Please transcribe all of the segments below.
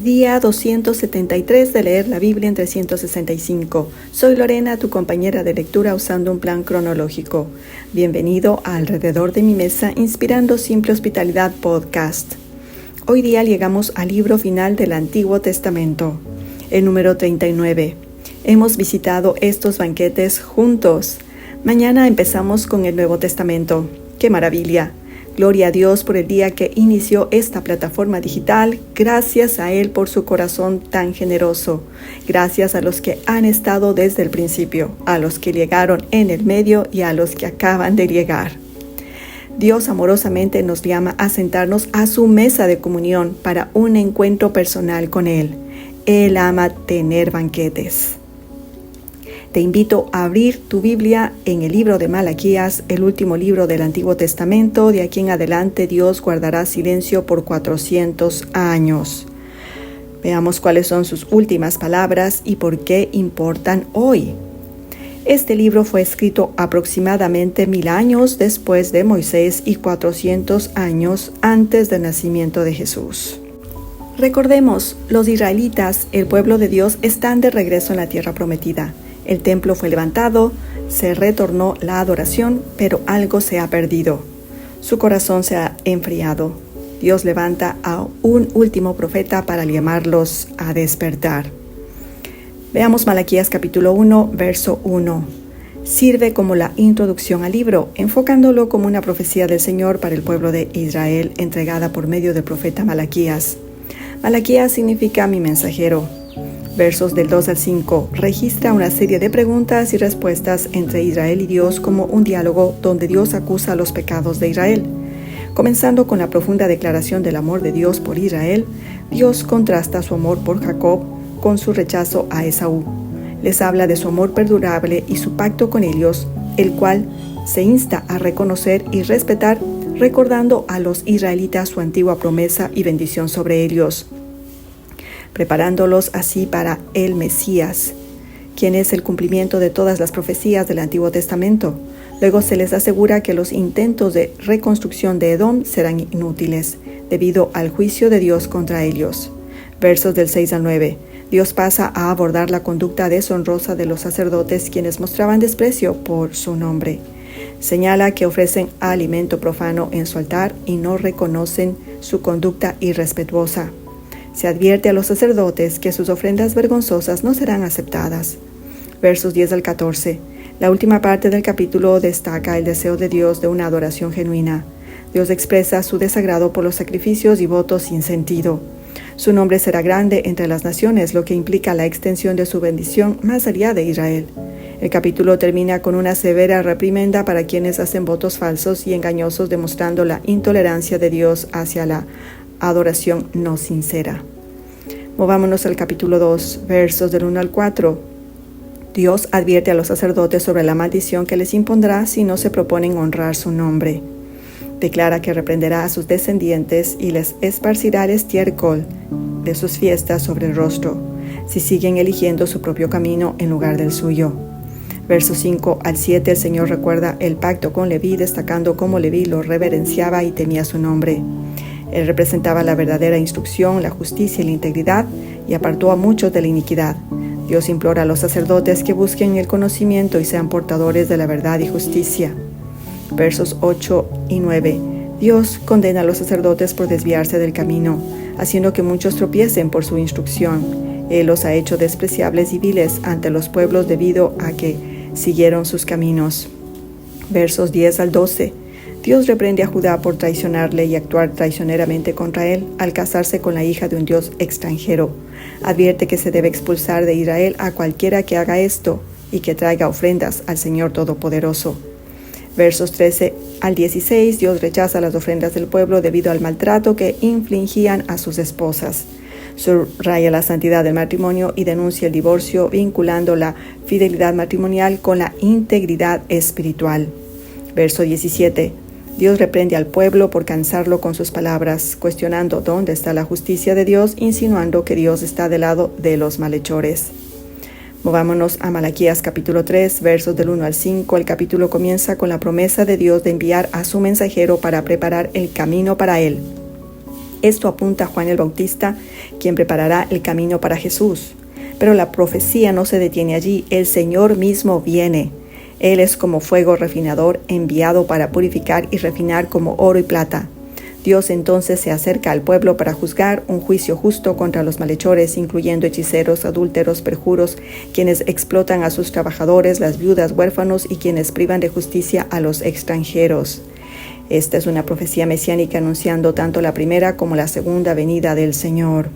Día 273 de leer la Biblia en 365. Soy Lorena, tu compañera de lectura usando un plan cronológico. Bienvenido a Alrededor de mi mesa, Inspirando Simple Hospitalidad Podcast. Hoy día llegamos al libro final del Antiguo Testamento, el número 39. Hemos visitado estos banquetes juntos. Mañana empezamos con el Nuevo Testamento. ¡Qué maravilla! Gloria a Dios por el día que inició esta plataforma digital. Gracias a Él por su corazón tan generoso. Gracias a los que han estado desde el principio, a los que llegaron en el medio y a los que acaban de llegar. Dios amorosamente nos llama a sentarnos a su mesa de comunión para un encuentro personal con Él. Él ama tener banquetes. Te invito a abrir tu Biblia en el libro de Malaquías, el último libro del Antiguo Testamento. De aquí en adelante Dios guardará silencio por 400 años. Veamos cuáles son sus últimas palabras y por qué importan hoy. Este libro fue escrito aproximadamente 1000 años después de Moisés y 400 años antes del nacimiento de Jesús. Recordemos, los israelitas, el pueblo de Dios, están de regreso en la tierra prometida. El templo fue levantado, se retornó la adoración, pero algo se ha perdido. Su corazón se ha enfriado. Dios levanta a un último profeta para llamarlos a despertar. Veamos Malaquías capítulo 1, verso 1. Sirve como la introducción al libro, enfocándolo como una profecía del Señor para el pueblo de Israel, entregada por medio del profeta Malaquías. Malaquías significa mi mensajero. Versos del 2 al 5 registra una serie de preguntas y respuestas entre Israel y Dios como un diálogo donde Dios acusa los pecados de Israel. Comenzando con la profunda declaración del amor de Dios por Israel, Dios contrasta su amor por Jacob con su rechazo a Esaú. Les habla de su amor perdurable y su pacto con ellos, el cual se insta a reconocer y respetar, recordando a los israelitas su antigua promesa y bendición sobre ellos, preparándolos así para el Mesías, quien es el cumplimiento de todas las profecías del Antiguo Testamento. Luego se les asegura que los intentos de reconstrucción de Edom serán inútiles, debido al juicio de Dios contra ellos. Versos del 6 al 9. Dios pasa a abordar la conducta deshonrosa de los sacerdotes, quienes mostraban desprecio por su nombre. Señala que ofrecen alimento profano en su altar y no reconocen su conducta irrespetuosa. Se advierte a los sacerdotes que sus ofrendas vergonzosas no serán aceptadas. Versos 10 al 14. La última parte del capítulo destaca el deseo de Dios de una adoración genuina. Dios expresa su desagrado por los sacrificios y votos sin sentido. Su nombre será grande entre las naciones, lo que implica la extensión de su bendición más allá de Israel. El capítulo termina con una severa reprimenda para quienes hacen votos falsos y engañosos, demostrando la intolerancia de Dios hacia la adoración no sincera. Movámonos al capítulo 2, versos del 1 al 4. Dios advierte a los sacerdotes sobre la maldición que les impondrá si no se proponen honrar su nombre. Declara que reprenderá a sus descendientes y les esparcirá el estiércol de sus fiestas sobre el rostro, si siguen eligiendo su propio camino en lugar del suyo. Versos 5 al 7, el Señor recuerda el pacto con Leví, destacando cómo Leví lo reverenciaba y temía su nombre. Él representaba la verdadera instrucción, la justicia y la integridad, y apartó a muchos de la iniquidad. Dios implora a los sacerdotes que busquen el conocimiento y sean portadores de la verdad y justicia. Versos 8 y 9. Dios condena a los sacerdotes por desviarse del camino, haciendo que muchos tropiecen por su instrucción. Él los ha hecho despreciables y viles ante los pueblos debido a que siguieron sus caminos. Versos 10 al 12. Dios reprende a Judá por traicionarle y actuar traicioneramente contra él al casarse con la hija de un dios extranjero. Advierte que se debe expulsar de Israel a cualquiera que haga esto y que traiga ofrendas al Señor Todopoderoso. Versos 13 al 16, Dios rechaza las ofrendas del pueblo debido al maltrato que infligían a sus esposas. Subraya la santidad del matrimonio y denuncia el divorcio, vinculando la fidelidad matrimonial con la integridad espiritual. Verso 17. Dios reprende al pueblo por cansarlo con sus palabras, cuestionando dónde está la justicia de Dios, insinuando que Dios está del lado de los malhechores. Movámonos a Malaquías capítulo 3, versos del 1 al 5. El capítulo comienza con la promesa de Dios de enviar a su mensajero para preparar el camino para él. Esto apunta a Juan el Bautista, quien preparará el camino para Jesús. Pero la profecía no se detiene allí, el Señor mismo viene. Él es como fuego refinador enviado para purificar y refinar como oro y plata. Dios entonces se acerca al pueblo para juzgar un juicio justo contra los malhechores, incluyendo hechiceros, adúlteros, perjuros, quienes explotan a sus trabajadores, las viudas, huérfanos y quienes privan de justicia a los extranjeros. Esta es una profecía mesiánica anunciando tanto la primera como la segunda venida del Señor.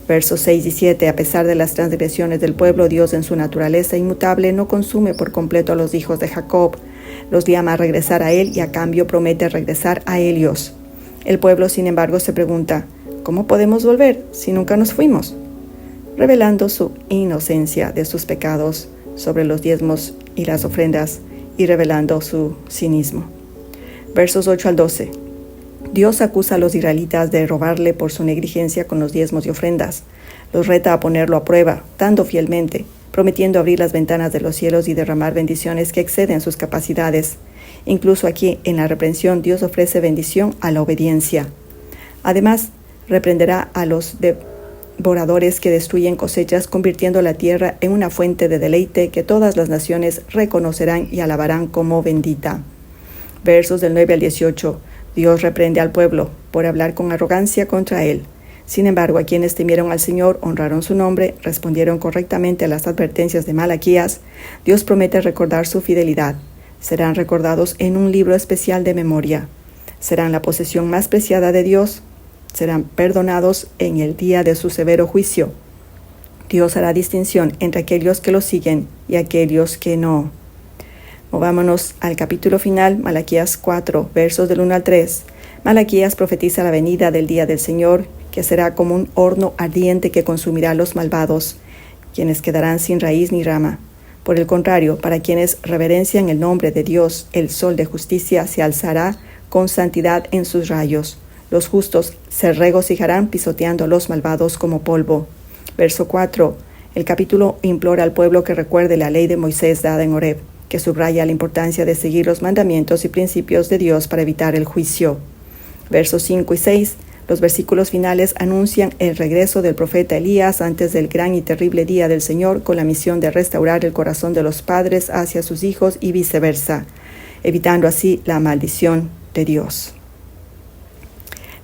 Versos 6 y 7. A pesar de las transgresiones del pueblo, Dios en su naturaleza inmutable no consume por completo a los hijos de Jacob. Los llama a regresar a Él y a cambio promete regresar a ellos. El pueblo, sin embargo, se pregunta, ¿cómo podemos volver si nunca nos fuimos? Revelando su inocencia de sus pecados sobre los diezmos y las ofrendas y revelando su cinismo. Versos 8 al 12. Dios acusa a los israelitas de robarle por su negligencia con los diezmos y ofrendas. Los reta a ponerlo a prueba, dando fielmente, prometiendo abrir las ventanas de los cielos y derramar bendiciones que exceden sus capacidades. Incluso aquí, en la reprensión, Dios ofrece bendición a la obediencia. Además, reprenderá a los devoradores que destruyen cosechas, convirtiendo la tierra en una fuente de deleite que todas las naciones reconocerán y alabarán como bendita. Versos del 9 al 18. Dios reprende al pueblo por hablar con arrogancia contra él. Sin embargo, a quienes temieron al Señor, honraron su nombre, respondieron correctamente a las advertencias de Malaquías, Dios promete recordar su fidelidad. Serán recordados en un libro especial de memoria. Serán la posesión más preciada de Dios. Serán perdonados en el día de su severo juicio. Dios hará distinción entre aquellos que lo siguen y aquellos que no. Movámonos al capítulo final, Malaquías 4, versos del 1 al 3. Malaquías profetiza la venida del día del Señor, que será como un horno ardiente que consumirá a los malvados, quienes quedarán sin raíz ni rama. Por el contrario, para quienes reverencian el nombre de Dios, el sol de justicia se alzará con santidad en sus rayos. Los justos se regocijarán pisoteando a los malvados como polvo. Verso 4. El capítulo implora al pueblo que recuerde la ley de Moisés dada en Horeb, que subraya la importancia de seguir los mandamientos y principios de Dios para evitar el juicio. Versos 5 y 6. Los versículos finales anuncian el regreso del profeta Elías antes del gran y terrible día del Señor, con la misión de restaurar el corazón de los padres hacia sus hijos y viceversa, evitando así la maldición de Dios.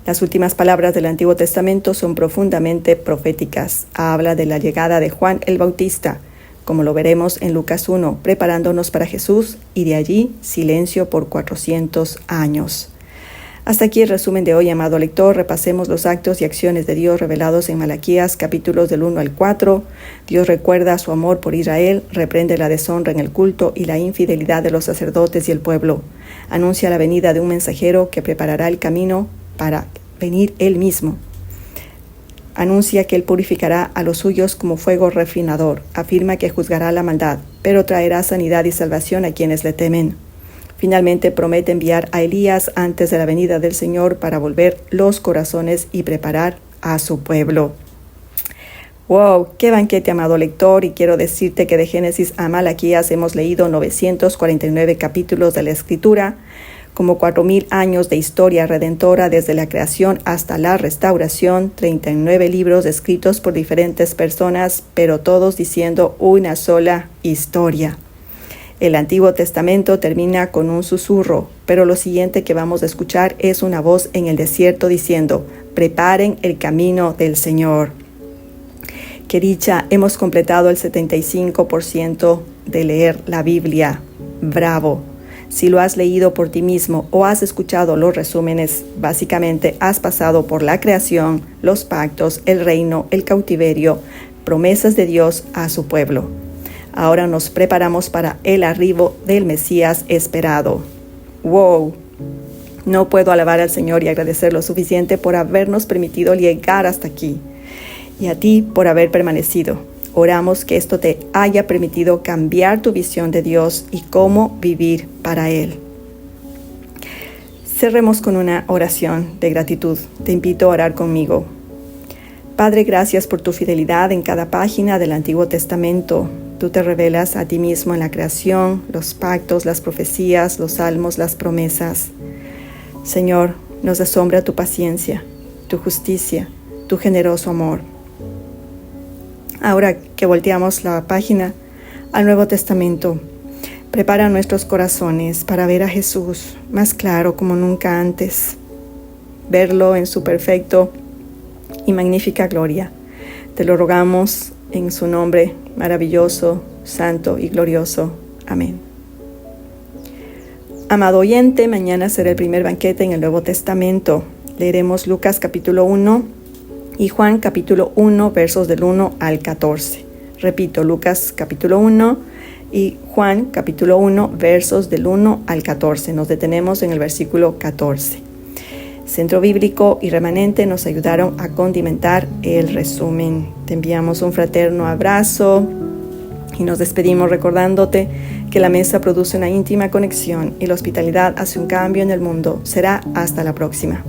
Las últimas palabras del Antiguo Testamento son profundamente proféticas. Habla de la llegada de Juan el Bautista, como lo veremos en Lucas 1, preparándonos para Jesús, y de allí silencio por 400 años. Hasta aquí el resumen de hoy, amado lector. Repasemos los actos y acciones de Dios revelados en Malaquías, capítulos del 1 al 4. Dios recuerda su amor por Israel, reprende la deshonra en el culto y la infidelidad de los sacerdotes y el pueblo. Anuncia la venida de un mensajero que preparará el camino para venir él mismo. Anuncia que él purificará a los suyos como fuego refinador. Afirma que juzgará la maldad, pero traerá sanidad y salvación a quienes le temen. Finalmente promete enviar a Elías antes de la venida del Señor para volver los corazones y preparar a su pueblo. ¡Wow! ¡Qué banquete, amado lector! Y quiero decirte que de Génesis a Malaquías hemos leído 949 capítulos de la Escritura, como 4,000 años de historia redentora desde la creación hasta la restauración, 39 libros escritos por diferentes personas, pero todos diciendo una sola historia. El Antiguo Testamento termina con un susurro, pero lo siguiente que vamos a escuchar es una voz en el desierto diciendo: preparen el camino del Señor. Qué dicha, hemos completado el 75% de leer la Biblia. ¡Bravo! Si lo has leído por ti mismo o has escuchado los resúmenes, básicamente has pasado por la creación, los pactos, el reino, el cautiverio, promesas de Dios a su pueblo. Ahora nos preparamos para el arribo del Mesías esperado. ¡Wow! No puedo alabar al Señor y agradecer lo suficiente por habernos permitido llegar hasta aquí, y a ti por haber permanecido. Oramos que esto te haya permitido cambiar tu visión de Dios y cómo vivir para Él. Cerremos con una oración de gratitud. Te invito a orar conmigo. Padre, gracias por tu fidelidad en cada página del Antiguo Testamento. Tú te revelas a ti mismo en la creación, los pactos, las profecías, los salmos, las promesas. Señor, nos asombra tu paciencia. tu justicia, tu generoso amor. Ahora que volteamos la página al Nuevo Testamento, prepara nuestros corazones para ver a Jesús más claro como nunca antes, verlo en su perfecto y magnífica gloria. Te lo rogamos en su nombre maravilloso, santo y glorioso. Amén. Amado oyente, mañana será el primer banquete en el Nuevo Testamento. Leeremos Lucas capítulo 1 y Juan capítulo 1, versos del 1 al 14. Repito, Lucas capítulo 1 y Juan capítulo 1, versos del 1 al 14. Nos detenemos en el versículo 14. Centro Bíblico y Remanente nos ayudaron a condimentar el resumen. Te enviamos un fraterno abrazo y nos despedimos recordándote que la mesa produce una íntima conexión y la hospitalidad hace un cambio en el mundo. Será hasta la próxima.